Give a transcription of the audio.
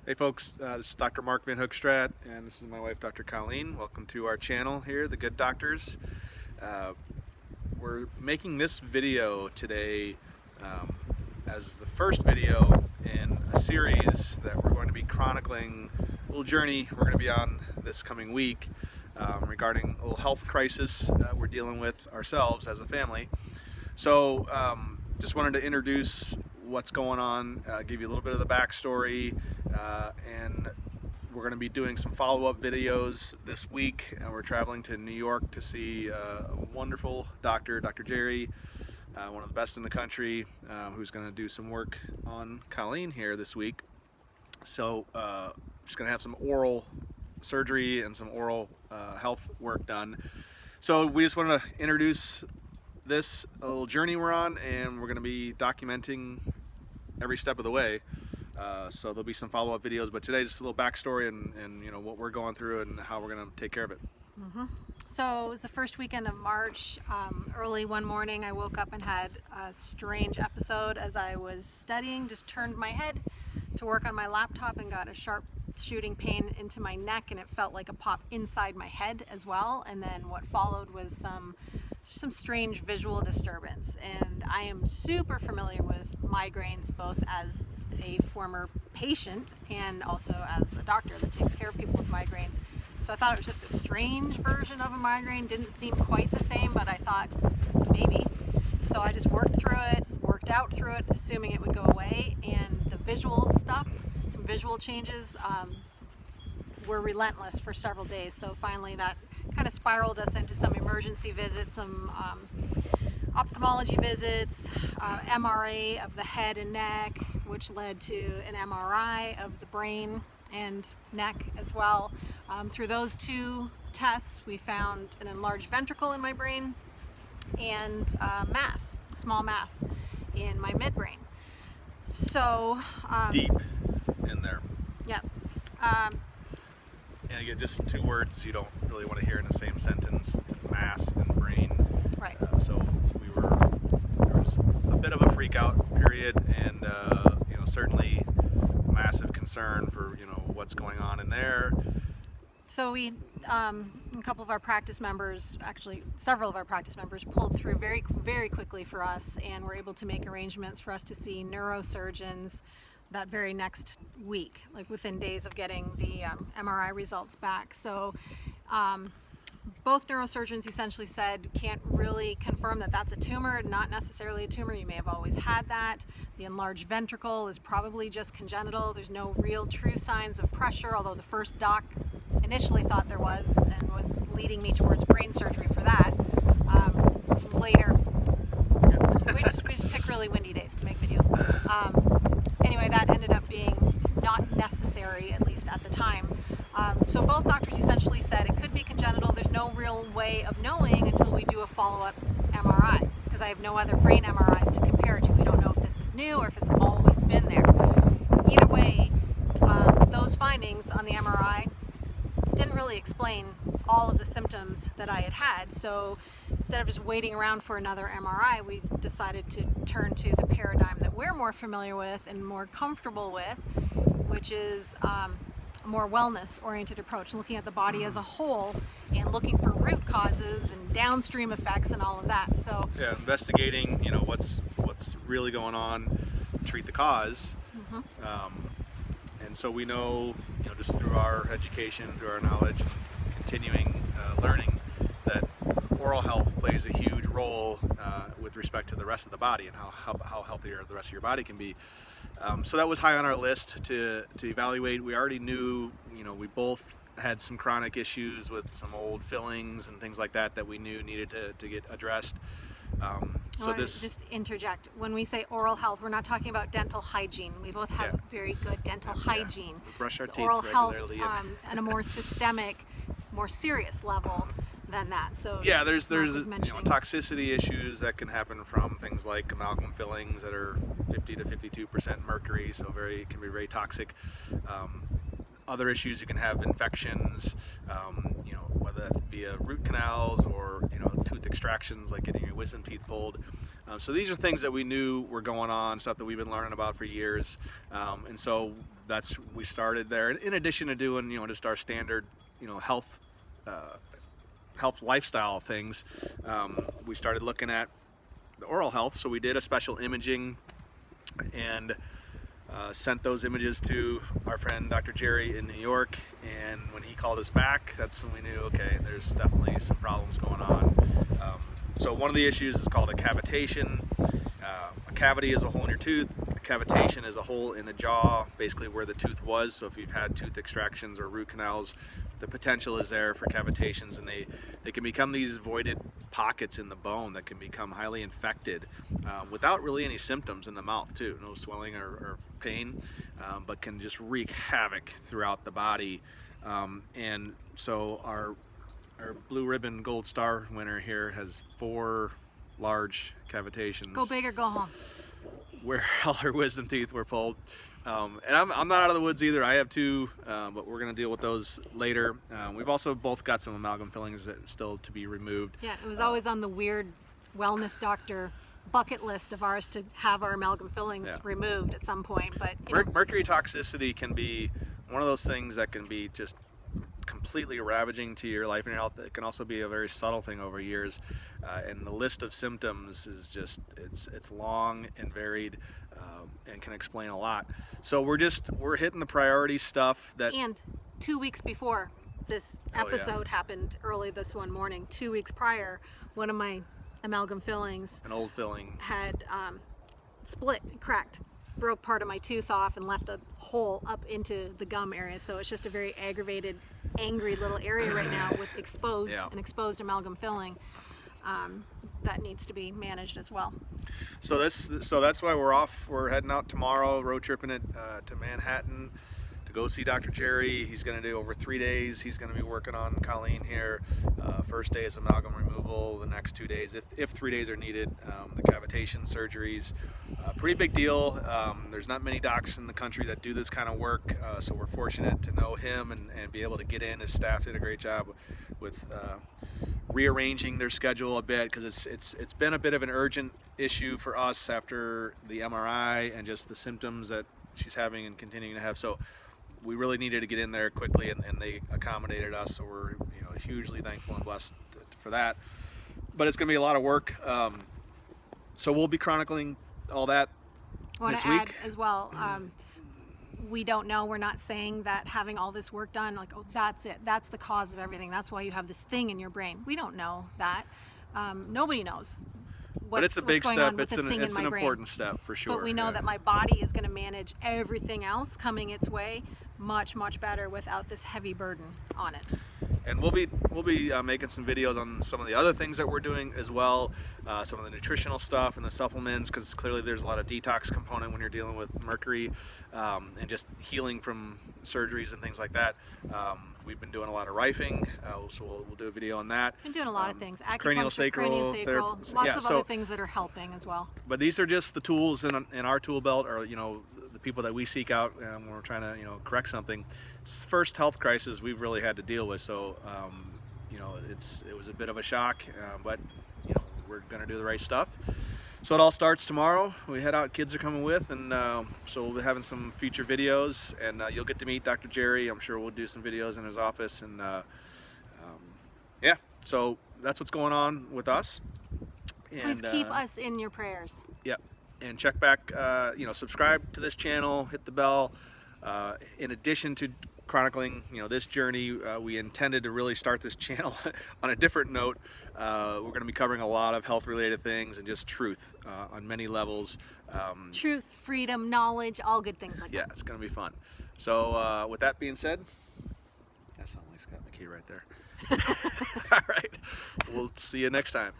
Hey folks, this is Dr. Mark Van Hoekstraat, and this is my wife, Dr. Colleen. Welcome to our channel here, The Good Doctors. We're making this video today as the first video in a series that we're going to be chronicling a little journey we're going to be on this coming week regarding a little health crisis we're dealing with ourselves as a family. So just wanted to introduce what's going on, give you a little bit of the backstory, and we're going to be doing some follow-up videos this week, and we're traveling to New York to see a wonderful doctor, Dr. Jerry, one of the best in the country, who's going to do some work on Colleen here this week. So just going to have some oral surgery and some oral health work done. So we just want to introduce this little journey we're on, and we're going to be documenting every step of the way. So there'll be some follow-up videos, but today just a little backstory and you know what we're going through and how we're going to take care of it. So it was the first weekend of March. Early one morning I woke up and had a strange episode as I was studying. Just turned my head to work on my laptop and got a sharp shooting pain into my neck, and it felt like a pop inside my head as well. And then what followed was some strange visual disturbance. And I am super familiar with migraines, both as a former patient and also as a doctor that takes care of people with migraines. So I thought it was just a strange version of a migraine. Didn't seem quite the same, but I thought maybe. So I just worked out through it, assuming it would go away. And the visual stuff, some visual changes, were relentless for several days. So finally that kind of spiraled us into some emergency visits, some ophthalmology visits, MRA of the head and neck, which led to an MRI of the brain and neck as well. Through those two tests, we found an enlarged ventricle in my brain and small mass in my midbrain. So Deep in there. Yep. And again, just two words you don't really want to hear in the same sentence: mass and brain. Right. So there was a bit of a freak out period, and certainly massive concern for what's going on in there. So we, a couple of our practice members, actually several of our practice members, pulled through very, very quickly for us, and were able to make arrangements for us to see neurosurgeons that very next week, like within days of getting the MRI results back. So both neurosurgeons essentially said, can't really confirm that that's a tumor, not necessarily a tumor, you may have always had that. The enlarged ventricle is probably just congenital. There's no real true signs of pressure, although the first doc initially thought there was and was leading me towards brain surgery for that. Later, we just pick really windy days to make videos. Anyway, that ended up being not necessary, at least at the time. So both doctors essentially said it could be congenital. There's no real way of knowing until we do a follow-up MRI, because I have no other brain MRIs to compare to. We don't know if this is new or if it's always been there. Either way, those findings on the MRI didn't really explain all of the symptoms that I had had. So instead of just waiting around for another MRI, we decided to turn to the paradigm that we're more familiar with and more comfortable with, which is a more wellness-oriented approach, looking at the body as a whole and looking for root causes and downstream effects and all of that. So yeah, investigating what's really going on, treat the cause. And so we know, just through our education, through our knowledge, continuing learning, that oral health plays a huge role with respect to the rest of the body and how healthier the rest of your body can be. So that was high on our list to evaluate. We already knew, we both had some chronic issues with some old fillings and things like that we knew needed to get addressed. So just interject. When we say oral health, we're not talking about dental hygiene. We both have very good dental hygiene. We brush our teeth oral regularly. Health on a more systemic, more serious level than that. So yeah, there's toxicity issues that can happen from things like amalgam fillings that are 50 to 52% mercury, so can be very toxic. Other issues, you can have infections, whether that be root canals or tooth extractions, like getting your wisdom teeth pulled. So these are things that we knew were going on, stuff that we've been learning about for years, and so we started there. In addition to doing, just our standard, health lifestyle things, we started looking at the oral health. So we did a special imaging and sent those images to our friend Dr. Jerry in New York, and when he called us back, that's when we knew, okay, there's definitely some problems going on. So one of the issues is called a cavitation. A cavity is a hole in your tooth. A cavitation is a hole in the jaw, basically where the tooth was. So if you've had tooth extractions or root canals, the potential is there for cavitations, and they can become these voided pockets in the bone that can become highly infected without really any symptoms in the mouth too, no swelling or pain, but can just wreak havoc throughout the body. And so our blue ribbon gold star winner here has 4 large cavitations. Go big or go home. Where all her wisdom teeth were pulled. And I'm not out of the woods either. I have 2, but we're going to deal with those later. We've also both got some amalgam fillings that still to be removed. Yeah, it was always on the weird wellness doctor bucket list of ours to have our amalgam fillings removed at some point. But mercury toxicity can be one of those things that can be just completely ravaging to your life and your health. It can also be a very subtle thing over years, and the list of symptoms is just it's long and varied, and can explain a lot. So we're hitting the priority stuff that. And 2 weeks before this episode happened, early this one morning, 2 weeks prior, one of my amalgam fillings, an old filling, had split, cracked, broke part of my tooth off and left a hole up into the gum area. So it's just a very aggravated, angry little area right now with an exposed amalgam filling that needs to be managed as well. So that's why we're off. We're heading out tomorrow, road tripping it to Manhattan to go see Dr. Jerry. He's going to do over 3 days. He's going to be working on Colleen here. First day is amalgam removal. The next 2 days, if 3 days are needed, the cavitation surgeries. Pretty big deal. There's not many docs in the country that do this kind of work, so we're fortunate to know him and be able to get in. His staff did a great job with rearranging their schedule a bit, because it's been a bit of an urgent issue for us after the MRI and just the symptoms that she's having and continuing to have. So we really needed to get in there quickly, and they accommodated us, so we're hugely thankful and blessed for that. But it's going to be a lot of work, so we'll be chronicling all that this week. Add as well, we don't know, we're not saying that having all this work done, like, oh, that's it, that's the cause of everything, that's why you have this thing in your brain. We don't know that. Nobody knows but it's a big step. It's an brain. important step for sure. But we know that my body is going to manage everything else coming its way much better without this heavy burden on it. And we'll be making some videos on some of the other things that we're doing as well, some of the nutritional stuff and the supplements, because clearly there's a lot of detox component when you're dealing with mercury, and just healing from surgeries and things like that. We've been doing a lot of rifing, so we'll do a video on that. Been doing a lot of things, craniosacral, lots of other things that are helping as well. But these are just the tools in our tool belt, or the people that we seek out when we're trying to correct something. First health crisis we've really had to deal with, so it was a bit of a shock, but we're going to do the right stuff. So it all starts tomorrow. We head out, kids are coming with, and so we'll be having some future videos, and you'll get to meet Dr. Jerry. I'm sure we'll do some videos in his office, and so that's what's going on with us. Please keep us in your prayers. Yep. And check back, subscribe to this channel, hit the bell. In addition to chronicling, this journey, we intended to really start this channel on a different note. We're going to be covering a lot of health-related things and just truth on many levels. Truth, freedom, knowledge, all good things like that. Yeah, it's going to be fun. So with that being said, that sounds like Scott McKee right there. All right, we'll see you next time.